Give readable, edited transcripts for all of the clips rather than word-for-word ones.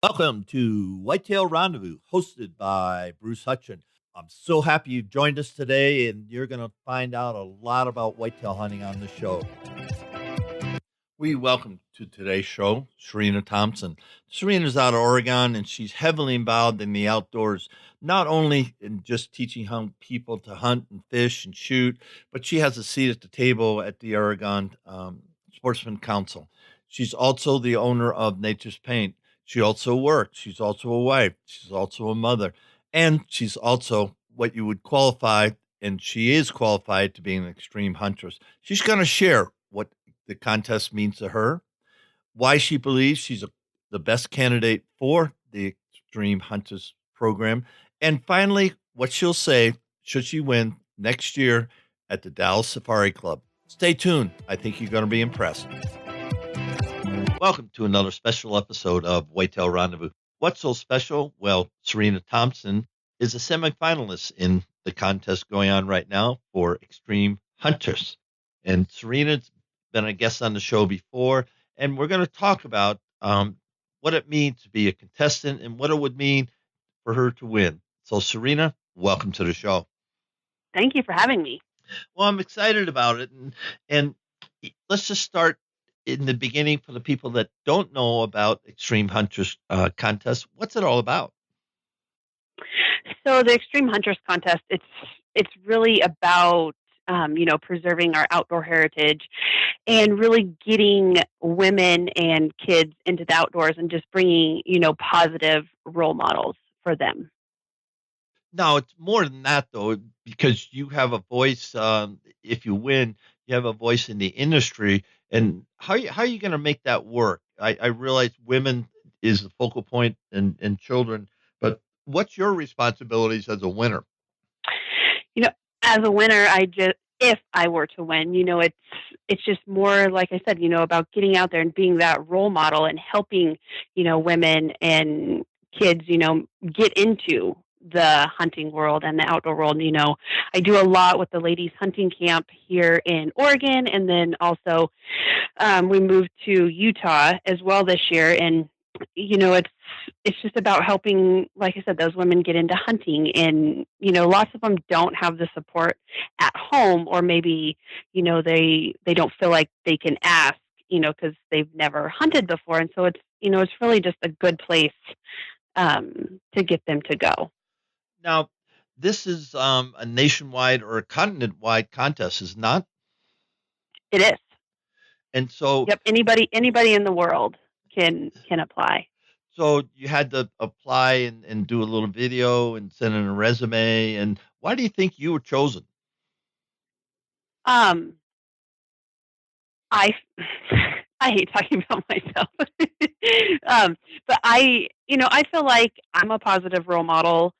Welcome to Whitetail Rendezvous, hosted by Bruce Hutchin. I'm so happy you've joined us today, and you're going to find out a lot about whitetail hunting on the show. We welcome to today's show Sereena Thompson. Sereena's out of Oregon, and she's heavily involved in the outdoors, not only in just teaching people to hunt and fish and shoot, but she has a seat at the table at the Oregon Sportsman Council. She's also the owner of Nature's Paint. She also works. She's also a wife. She's also a mother. And she's also what you would qualify, and she is qualified to be an extreme huntress. She's going to share what the contest means to her, why she believes she's the best candidate for the Extreme Hunters program, and finally, what she'll say should she win next year at the Dallas Safari Club. Stay tuned. I think you're going to be impressed. Welcome to another special episode of Whitetail Rendezvous. What's so special? Well, Sereena Thompson is a semi-finalist in the contest going on right now for Extreme Hunters. And Sereena's been a guest on the show before, and we're going to talk about what it means to be a contestant and what it would mean for her to win. So, Sereena, welcome to the show. Thank you for having me. Well, I'm excited about it, and let's just start in the beginning for the people that don't know about Extreme Hunters Contest. What's it all about? So the Extreme Huntress Contest, it's really about preserving our outdoor heritage and really getting women and kids into the outdoors and just bringing, positive role models for them. No, it's more than that, though, because you have a voice. If you win, you have a voice in the industry. And how are you going to make that work? I realize women is the focal point and children, but what's your responsibilities as a winner? As a winner, if I were to win, it's just more, like I said, about getting out there and being that role model and helping, women and kids, get into the hunting world and the outdoor world. I do a lot with the ladies hunting camp here in Oregon. And then also we moved to Utah as well this year. And, it's just about helping, like I said, those women get into hunting. And, lots of them don't have the support at home, or maybe, they don't feel like they can ask, because they've never hunted before. And so it's really just a good place to get them to go. Now, this is a nationwide or a continent-wide contest, is not? It is. And so, yep, anybody in the world can apply. So you had to apply and do a little video and send in a resume. And why do you think you were chosen? I hate talking about myself, but I feel like I'm a positive role model,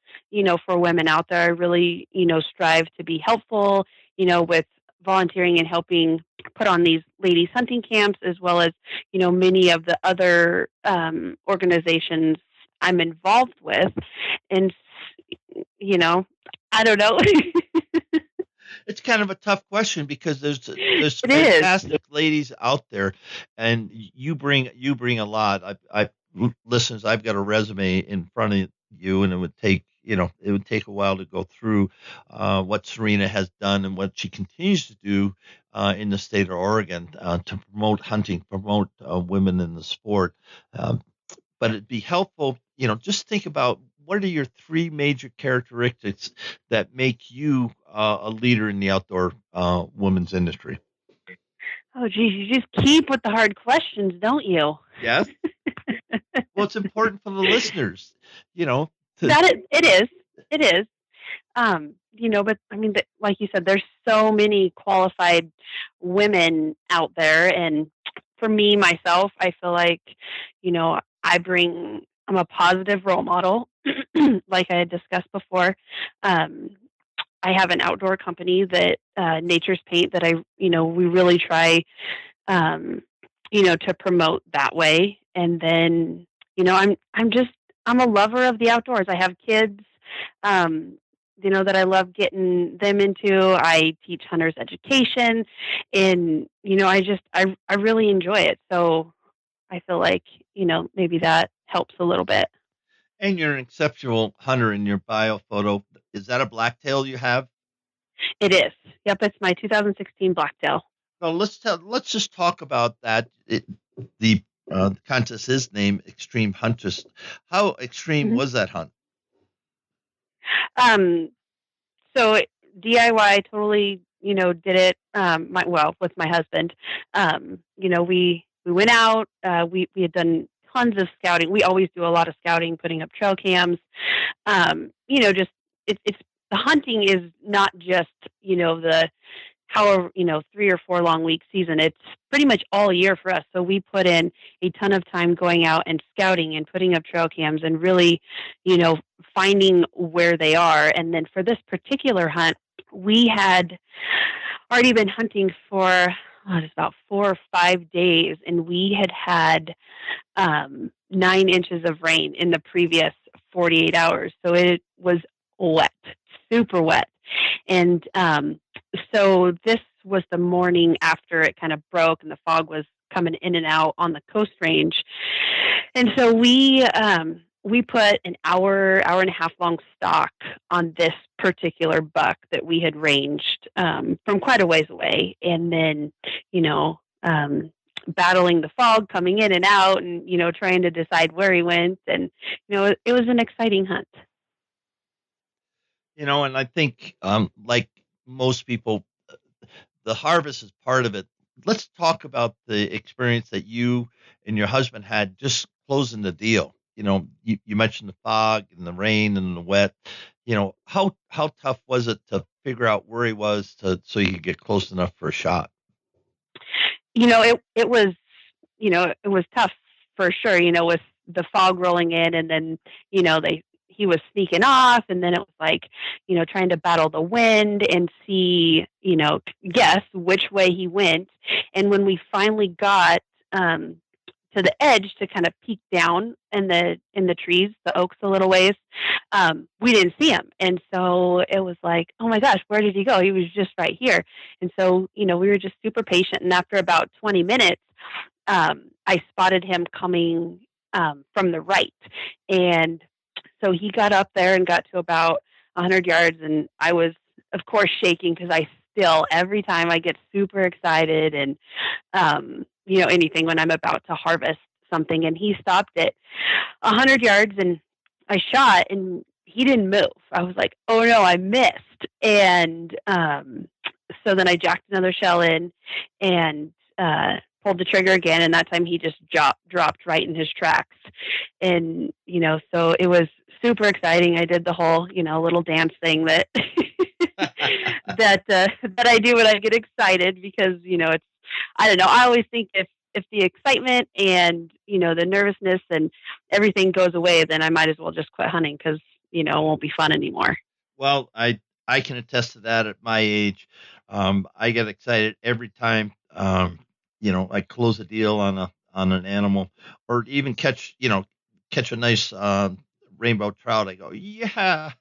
for women out there. I really, strive to be helpful, with volunteering and helping put on these ladies hunting camps, as well as, many of the other organizations I'm involved with. And, I don't know. It's kind of a tough question because there's fantastic ladies out there, and you bring a lot. Listeners, I've got a resume in front of you, and it would take a while to go through what Sereena has done and what she continues to do in the state of Oregon to promote hunting, promote women in the sport. But it'd be helpful, just think about what are your three major characteristics that make you a leader in the outdoor women's industry? Oh, geez, you just keep with the hard questions, don't you? Yes. Well, it's important for the listeners, It is. But I mean, like you said, there's so many qualified women out there. And for me, myself, I feel like, I'm a positive role model, like I had discussed before. I have an outdoor company that Nature's Paint that we really try, to promote that way. And then, I'm a lover of the outdoors. I have kids, that I love getting them into. I teach hunters education, and, I really enjoy it. So I feel like, maybe that helps a little bit. And you're an exceptional hunter in your bio photo. Is that a blacktail you have? It is. Yep, it's my 2016 blacktail. Well, let's just talk about that. The contest is named Extreme Huntress. How extreme was that hunt? So DIY totally, did it. With my husband. We went out. We had done tons of scouting. We always do a lot of scouting, putting up trail cams. Just it's the hunting is not just the however 3 or 4 long week season. It's pretty much all year for us. So we put in a ton of time going out and scouting and putting up trail cams and really finding where they are. And then for this particular hunt, we had already been hunting for just about 4 or 5 days, and we had 9 inches of rain in the previous 48 hours. So it was wet, super wet. And so this was the morning after it kind of broke and the fog was coming in and out on the Coast Range. And so we put an hour and a half long stalk on this particular buck that we had ranged from quite a ways away. And then, battling the fog coming in and out and, trying to decide where he went. And, it was an exciting hunt. And I think, like most people, the harvest is part of it. Let's talk about the experience that you and your husband had just closing the deal. You mentioned the fog and the rain and the wet. How tough was it to figure out where he was so you could get close enough for a shot? It was tough for sure, with the fog rolling in, and then, he was sneaking off, and then it was like, trying to battle the wind and see, guess which way he went. And when we finally got to the edge to kind of peek down in the trees, the oaks a little ways, we didn't see him. And so it was like, oh my gosh, where did he go? He was just right here. And so, we were just super patient. And after about 20 minutes, I spotted him coming from the right. And so he got up there and got to about 100 yards. And I was, of course, shaking because every time I get super excited and, anything when I'm about to harvest something. And he stopped at 100 yards and I shot and he didn't move. I was like, oh no, I missed. And so then I jacked another shell in and pulled the trigger again. And that time he just dropped right in his tracks. And, so it was super exciting. I did the whole, little dance thing that that I do when I get excited because, it's, I don't know. I always think if the excitement and, the nervousness and everything goes away, then I might as well just quit hunting because, it won't be fun anymore. Well, I can attest to that at my age. I get excited every time, I close a deal on an animal or even catch a nice rainbow trout. I go, yeah.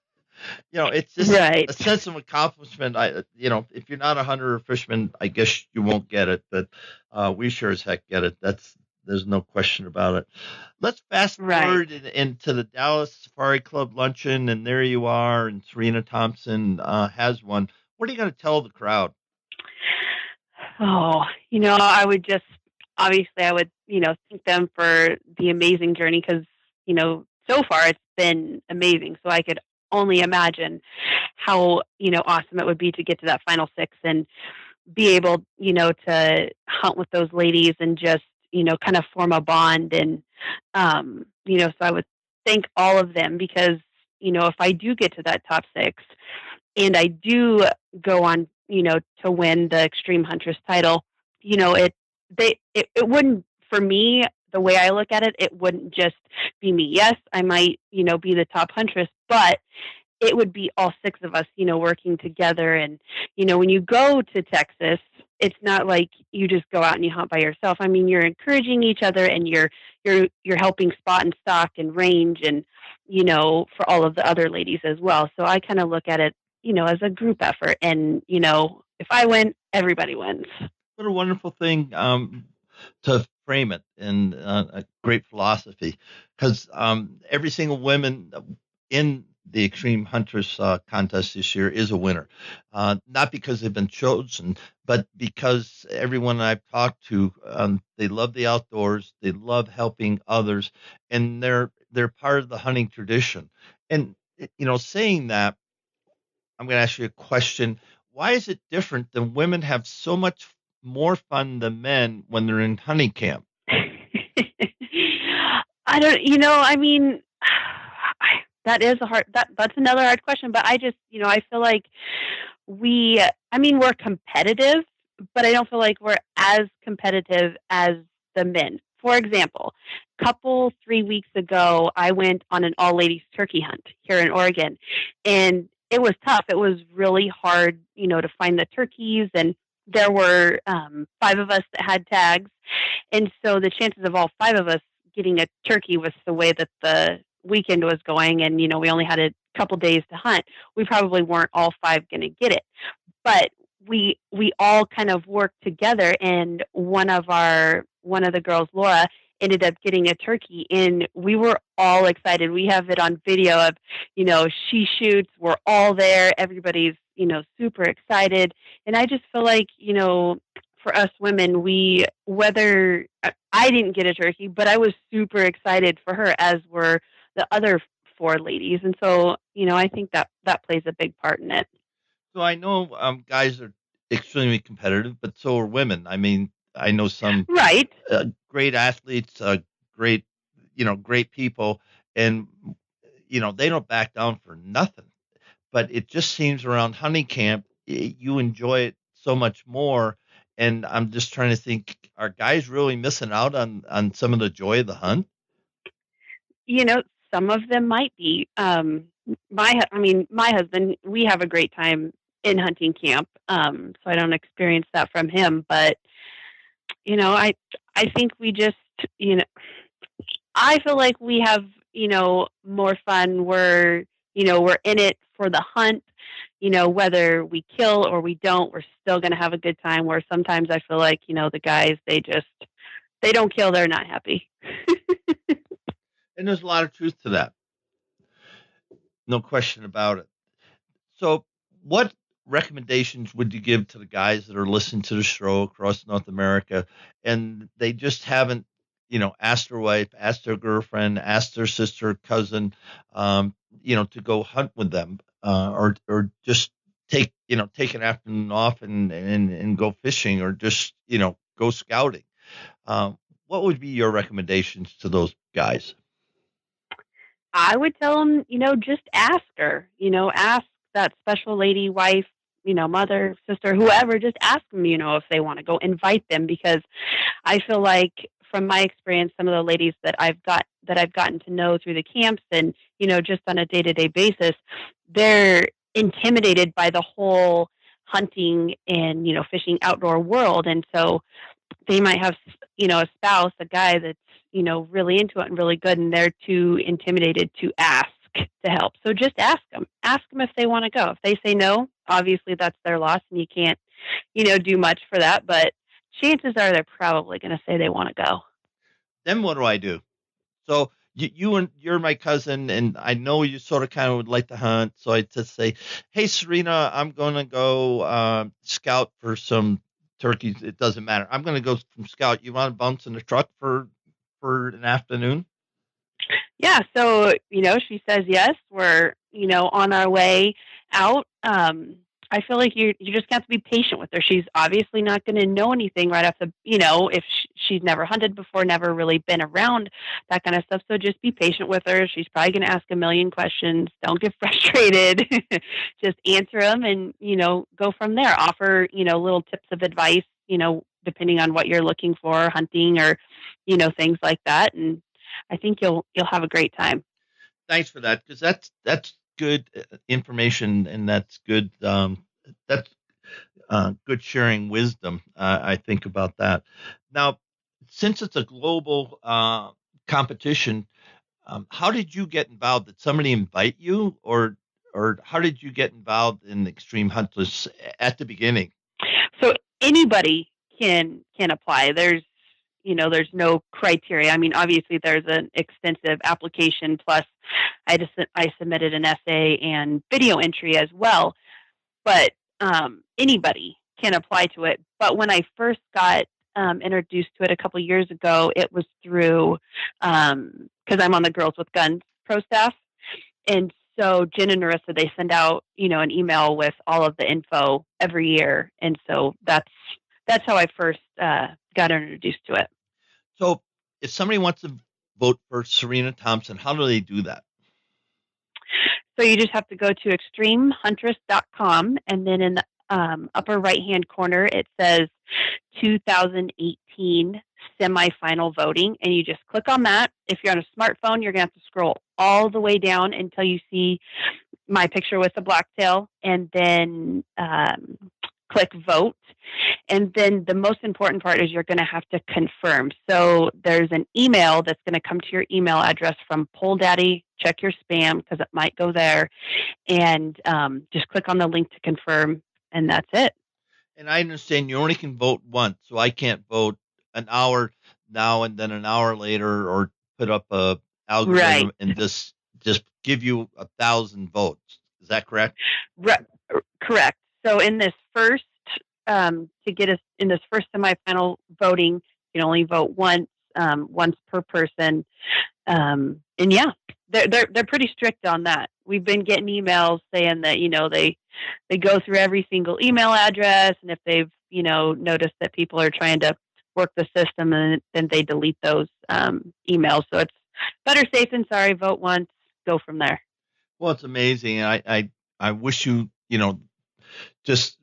It's just a sense of accomplishment. If you're not a hunter or fisherman, I guess you won't get it, but we sure as heck get it. There's no question about it. Let's fast forward into the Dallas Safari Club luncheon, and there you are, and Sereena Thompson has one. What are you going to tell the crowd? Oh, I would just, obviously I would, thank them for the amazing journey because, so far it's been amazing. So I could only imagine how, awesome it would be to get to that final 6 and be able, to hunt with those ladies and just, kind of form a bond. And, so I would thank all of them because, if I do get to that top 6 and I do go on, to win the Extreme Huntress title, it wouldn't, for me, the way I look at it, it wouldn't just be me. Yes, I might, be the top huntress, but it would be all 6 of us, working together. And, when you go to Texas, it's not like you just go out and you hunt by yourself. I mean, you're encouraging each other and you're helping spot and stock and range and, for all of the other ladies as well. So I kind of look at it, as a group effort. And, if I win, everybody wins. What a wonderful thing for frame it in a great philosophy, because every single woman in the Extreme Huntress contest this year is a winner, not because they've been chosen, but because everyone I've talked to, they love the outdoors, they love helping others, and they're part of the hunting tradition. And saying that, I'm going to ask you a question. Why is it different than women have so much more fun than men when they're in hunting camp? I don't, I mean, that is that's another hard question, but I just, I feel like we're competitive, but I don't feel like we're as competitive as the men. For example, 3 weeks ago, I went on an all ladies turkey hunt here in Oregon, and it was tough. It was really hard, to find the turkeys, and there were 5 of us that had tags. And so the chances of all 5 of us getting a turkey was the way that the weekend was going. And, we only had a couple days to hunt. We probably weren't all 5 going to get it. But we all kind of worked together, and one of the girls, Laura, ended up getting a turkey, and we were all excited. We have it on video of, she shoots, we're all there, everybody's, super excited. And I just feel like, for us women, whether I didn't get a turkey, but I was super excited for her, as were the other 4 ladies. And so, I think that plays a big part in it. So I know guys are extremely competitive, but so are women. I mean, I know some Right. great athletes, great people, and they don't back down for nothing. But it just seems around hunting camp, you enjoy it so much more. And I'm just trying to think, are guys really missing out on some of the joy of the hunt? Some of them might be. My husband, we have a great time in hunting camp. So I don't experience that from him, but I think we just, I feel like we have, more fun. We're in it for the hunt, whether we kill or we don't, we're still going to have a good time. Where sometimes I feel like, the guys, they don't kill, they're not happy. And there's a lot of truth to that. No question about it. So what recommendations would you give to the guys that are listening to the show across North America, and they just haven't, asked their wife, asked their girlfriend, asked their sister, cousin, to go hunt with them, or just take an afternoon off and go fishing, or just, go scouting. What would be your recommendations to those guys? I would tell them, just ask her, ask that special lady, wife, mother, sister, whoever, just ask them, if they want to go, invite them, because I feel like from my experience, some of the ladies that I've gotten to know through the camps and, just on a day-to-day basis, they're intimidated by the whole hunting and, fishing outdoor world. And so they might have, a spouse, a guy that's, really into it and really good, and they're too intimidated to ask to help. So just ask them if they want to go. If they say no, obviously that's their loss and you can't, do much for that, but chances are they're probably going to say they want to go. Then what do I do? So you're my cousin, and I know you sort of kind of would like to hunt. So I just say, hey, Sereena, I'm going to go scout for some turkeys. It doesn't matter. I'm going to go from scout. You want to bounce in the truck for an afternoon? Yeah. So, she says yes. We're, on our way out. I feel like you just have to be patient with her. She's obviously not going to know anything right off the, if she's never hunted before, never really been around that kind of stuff. So just be patient with her. She's probably going to ask a million questions. Don't get frustrated. Just answer them and, go from there. Offer, little tips of advice, depending on what you're looking for, hunting or, things like that. And I think you'll have a great time. Thanks for that, because that's good information, and that's good. That's good sharing wisdom. I think about that. Now, since it's a global competition, how did you get involved? Did somebody invite you, or how did you get involved in Extreme Huntress at the beginning? So anybody can apply. There's there's no criteria. I mean, obviously there's an extensive application, plus I submitted an essay and video entry as well, but anybody can apply to it. But when I first got introduced to it a couple years ago, it was through, because I'm on the Girls with Guns pro staff. And so Jen and Narissa, they send out, an email with all of the info every year. And so that's how I first got introduced to it. So if somebody wants to vote for Sereena Thompson, how do they do that? So you just have to go to extremehuntress.com, and then in the upper right-hand corner, it says 2018 semi-final voting, and you just click on that. If you're on a smartphone, you're going to have to scroll all the way down until you see my picture with the blacktail, and then click vote. And then the most important part is you're going to have to confirm. So there's an email that's going to come to your email address from Poll Daddy. Check your spam because it might go there. And just click on the link to confirm, and that's it. And I understand you only can vote once, so I can't vote an hour now and then an hour later, or put up a algorithm and just give you 1,000 votes. Is that correct? Correct. So in this first to get us in this first semifinal voting, you can only vote once per person. And yeah, they're pretty strict on that. We've been getting emails saying that, they go through every single email address, and if they've, noticed that people are trying to work the system, and then they delete those emails. So it's better safe than sorry. Vote once, go from there. Well, it's amazing. I wish you, just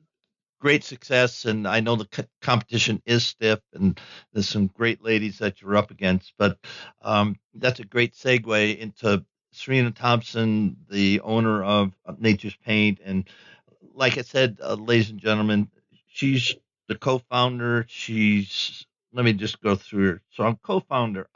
great success, and I know the competition is stiff, and there's some great ladies that you're up against, but that's a great segue into Sereena Thompson, the owner of Nature's Paint. And like I said, ladies and gentlemen, she's the co-founder. Let me just go through her. So I'm co-founder,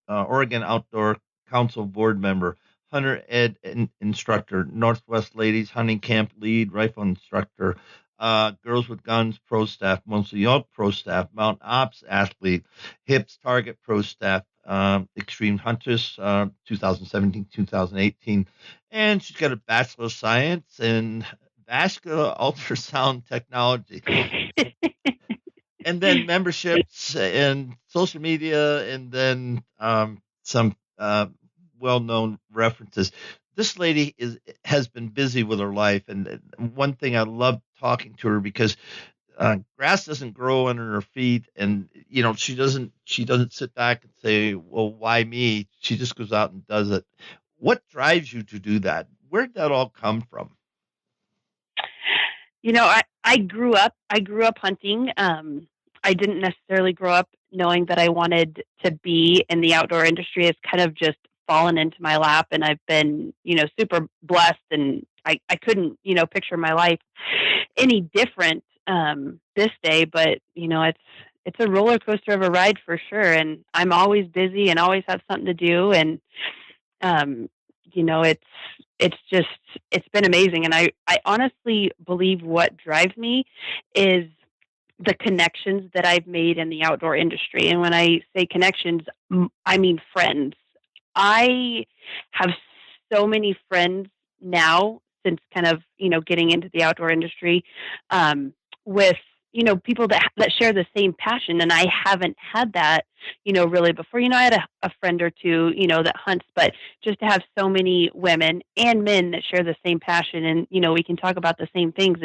Oregon Outdoor Council board member, hunter ed instructor, Northwest Ladies Hunting Camp lead, rifle instructor, Girls with Guns pro staff, Mostly Elk pro staff, Mount Ops athlete, Hips Target pro staff, Extreme Huntress 2017, 2018. And she's got a Bachelor of Science in Vascular Ultrasound Technology. And then memberships and social media, and then some well-known references. This lady has been busy with her life, and one thing I love talking to her, because grass doesn't grow under her feet, and she doesn't sit back and say, well, why me? She just goes out and does it. What drives you to do that? Where'd that all come from? I grew up hunting. I didn't necessarily grow up knowing that I wanted to be in the outdoor industry. It's kind of just fallen into my lap, and I've been, super blessed, and I couldn't, picture my life any different this day, but it's a roller coaster of a ride for sure. And I'm always busy and always have something to do. And, it's been amazing. And I honestly believe what drives me is the connections that I've made in the outdoor industry. And when I say connections, I mean friends. I have so many friends now since kind of, getting into the outdoor industry, with, people that share the same passion. And I haven't had that, really before. I had a friend or two, that hunts, but just to have so many women and men that share the same passion, and, we can talk about the same things.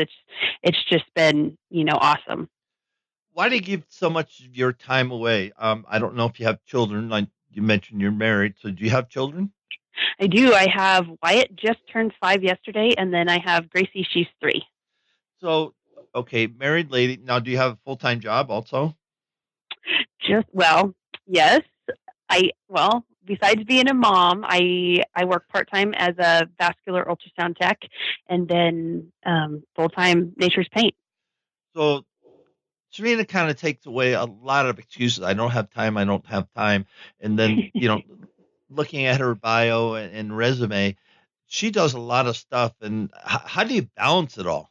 It's just been, awesome. Why do you give so much of your time away? I don't know if you have children. Like you mentioned, you're married. So do you have children? I do. I have Wyatt, just turned 5 yesterday, and then I have Gracie, she's 3. So, okay, married lady. Now, do you have a full-time job also? Yes. Besides being a mom, I work part-time as a vascular ultrasound tech, and then full-time Nature's Paint. So Sereena kind of takes away a lot of excuses. I don't have time. And then, looking at her bio and resume, she does a lot of stuff. And how do you balance it all?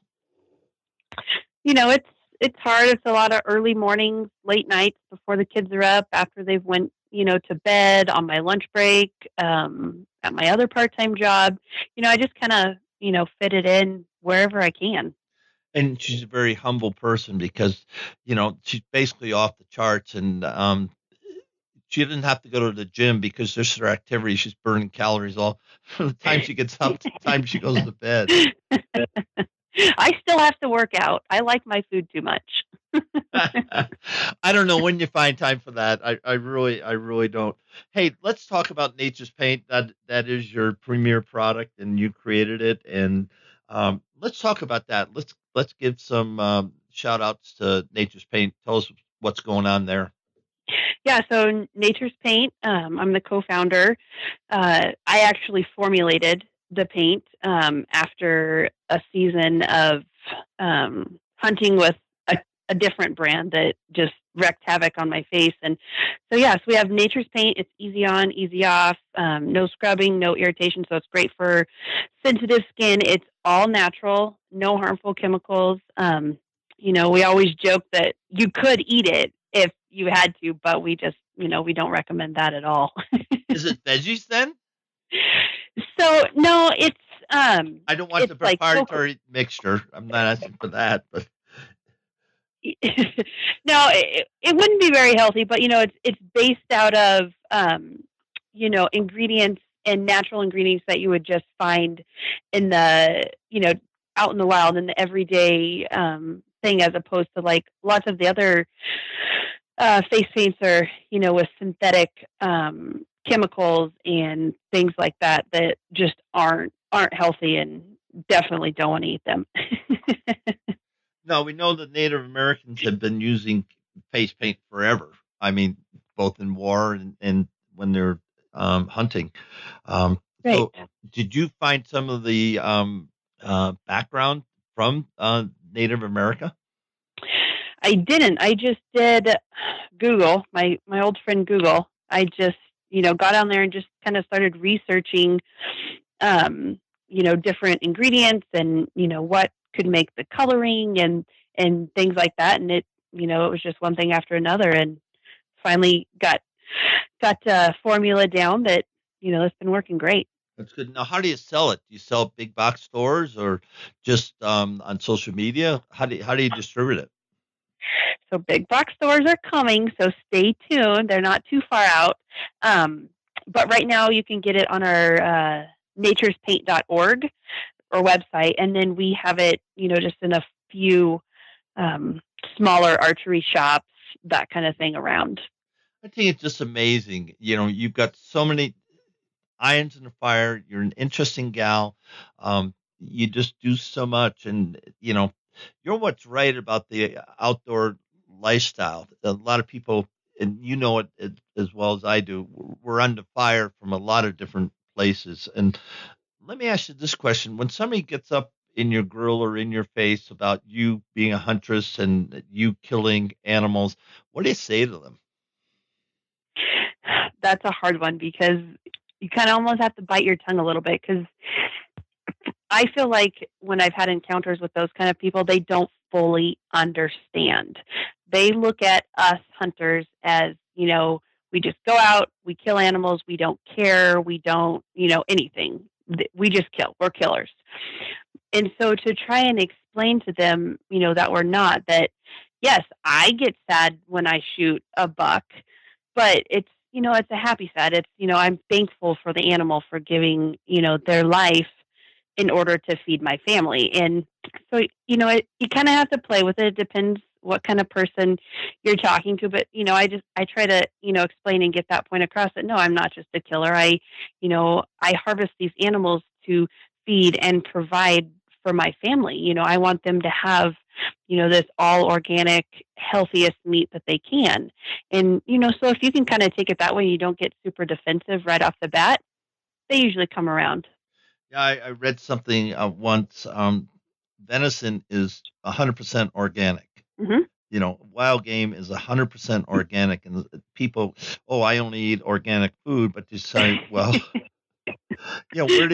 it's hard. It's a lot of early mornings, late nights before the kids are up, after they've went, to bed, on my lunch break, at my other part-time job. I just kind of, fit it in wherever I can. And she's a very humble person because, she's basically off the charts, and she didn't have to go to the gym because just her activity, she's burning calories all from the time she gets up to the time she goes to bed. I still have to work out. I like my food too much. I don't know when you find time for that. I really don't. Hey, let's talk about Nature's Paint. That is your premier product, and you created it. And let's talk about that. Let's give some shout outs to Nature's Paint. Tell us what's going on there. Yeah, so Nature's Paint, I'm the co-founder. I actually formulated the paint after a season of hunting with a different brand that just wreaked havoc on my face. And so, yes, we have Nature's Paint. It's easy on, easy off, no scrubbing, no irritation. So it's great for sensitive skin. It's all natural, no harmful chemicals. We always joke that you could eat it if you had to, but we just, we don't recommend that at all. Is it veggies then? So no, it's I don't want the proprietary mixture. I'm not asking for that, but no, it wouldn't be very healthy, but it's based out of ingredients and natural ingredients that you would just find in the out in the wild, in the everyday thing, as opposed to like lots of the other face paints are with synthetic chemicals and things like that just aren't healthy, and definitely don't want to eat them. No, we know that Native Americans have been using face paint forever. I mean, both in war and when they're hunting. Right. So, did you find some of the background from Native America? I didn't. I just did Google, my old friend Google. I just, got on there and just kind of started researching, different ingredients and, what could make the coloring and things like that. And it was just one thing after another, and finally got formula down that, it's been working great. That's good. Now, how do you sell it? Do you sell big box stores or just on social media? How do you distribute it? So big box stores are coming, so stay tuned. They're not too far out. But right now you can get it on our naturespaint.org or website, and then we have it, just in a few smaller archery shops, that kind of thing around. I think it's just amazing. You've got so many irons in the fire. You're an interesting gal. You just do so much, and you're what's right about the outdoor lifestyle. A lot of people, and it as well as I do, we're under fire from a lot of different places. And let me ask you this question. When somebody gets up in your grill or in your face about you being a huntress and you killing animals, what do you say to them? That's a hard one, because you kind of almost have to bite your tongue a little bit, because I feel like when I've had encounters with those kind of people, they don't fully understand. They look at us hunters as, we just go out, we kill animals, we don't care, we don't, anything. We just kill. We're killers. And so to try and explain to them, that we're not, that yes, I get sad when I shoot a buck, but it's, it's a happy sad. It's, I'm thankful for the animal for giving, their life in order to feed my family. And so, you kind of have to play with it. It depends what kind of person you're talking to. But, I try to, explain and get that point across that, no, I'm not just a killer. I harvest these animals to feed and provide for my family. I want them to have, this all organic, healthiest meat that they can. And, so if you can kind of take it that way, you don't get super defensive right off the bat, they usually come around. Yeah, I read something once. Venison is 100% organic. Mm-hmm. Wild game is 100% organic, and people, I only eat organic food, but you say, well, where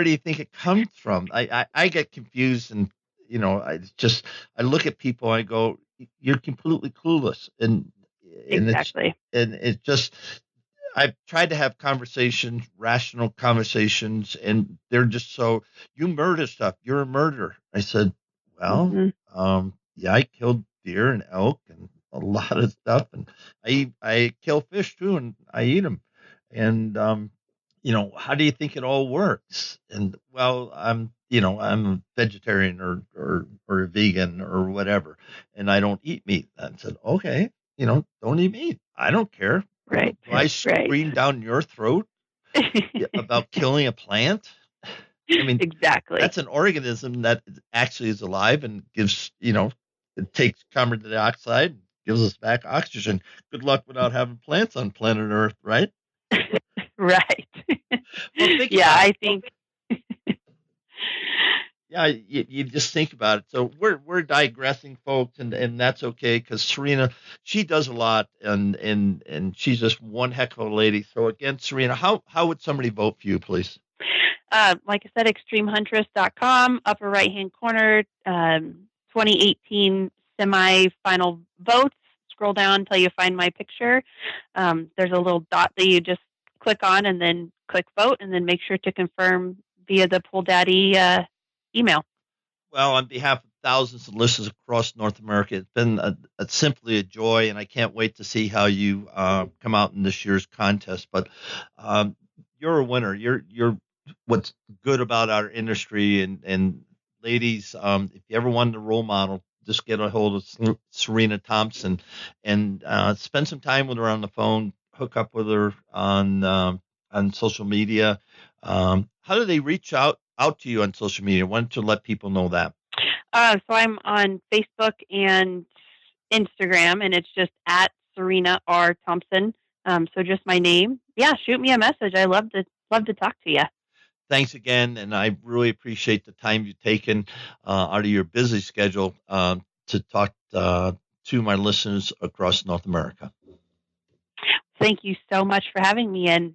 do you think it comes from? I get confused, and I look at people, and I go, you're completely clueless, and Exactly. it's just, I've tried to have conversations, rational conversations, and they're just so, you murder stuff. You're a murderer. I said, well, Hmm. yeah, I killed deer and elk and a lot of stuff, and I kill fish too, and I eat them. And how do you think it all works? And well, I'm a vegetarian or a vegan or whatever, and I don't eat meat. I said, okay, don't eat meat. I don't care. Right. Do I Right. scream down your throat about killing a plant? I mean, Exactly. that's an organism that actually is alive and gives, it takes carbon dioxide, gives us back oxygen. Good luck without having plants on planet Earth, right? Right. Well, think Yeah, about I it. think. Yeah, you just think about it. So we're digressing, folks, and that's okay, because Sereena, she does a lot, and she's just one heck of a lady. So again, Sereena, how would somebody vote for you, please? Like I said, extremehuntress.com, upper right-hand corner, 2018 semi-final votes. Scroll down until you find my picture. There's a little dot that you just click on and then click vote, and then make sure to confirm via the Pull Daddy email. Well, on behalf of thousands of listeners across North America, it's been simply a joy, and I can't wait to see how you come out in this year's contest. But you're a winner. You're what's good about our industry, and ladies, if you ever wanted a role model, just get a hold of Sereena Thompson and spend some time with her on the phone. Hook up with her on social media. How do they reach out to you on social media? Why don't you let people know that? So I'm on Facebook and Instagram, and it's just at Sereena R. Thompson. So just my name. Yeah, shoot me a message. I love to talk to you. Thanks again, and I really appreciate the time you've taken out of your busy schedule to talk to my listeners across North America. Thank you so much for having me, and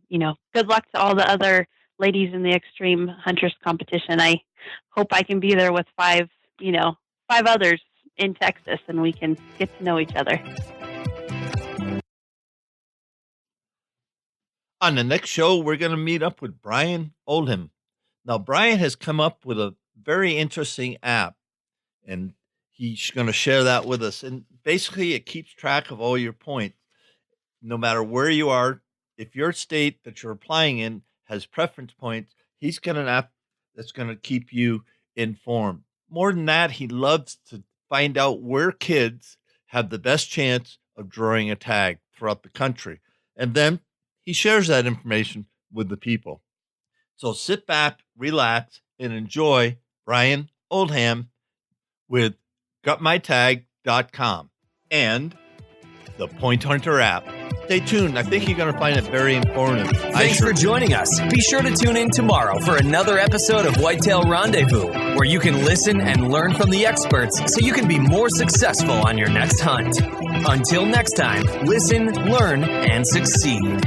good luck to all the other ladies in the Extreme Huntress Competition. I hope I can be there with five others in Texas, and we can get to know each other. On the next show, we're going to meet up with Brian Oldham. Now, Brian has come up with a very interesting app, and he's going to share that with us. And basically, it keeps track of all your points, no matter where you are. If your state that you're applying in has preference points, he's got an app that's going to keep you informed. More than that, he loves to find out where kids have the best chance of drawing a tag throughout the country. And then he shares that information with the people. So sit back, relax, and enjoy Brian Oldham with GutMyTag.com and the Point Hunter app. Stay tuned. I think you're going to find it very informative. Thanks for joining us. Be sure to tune in tomorrow for another episode of Whitetail Rendezvous, where you can listen and learn from the experts so you can be more successful on your next hunt. Until next time, listen, learn, and succeed.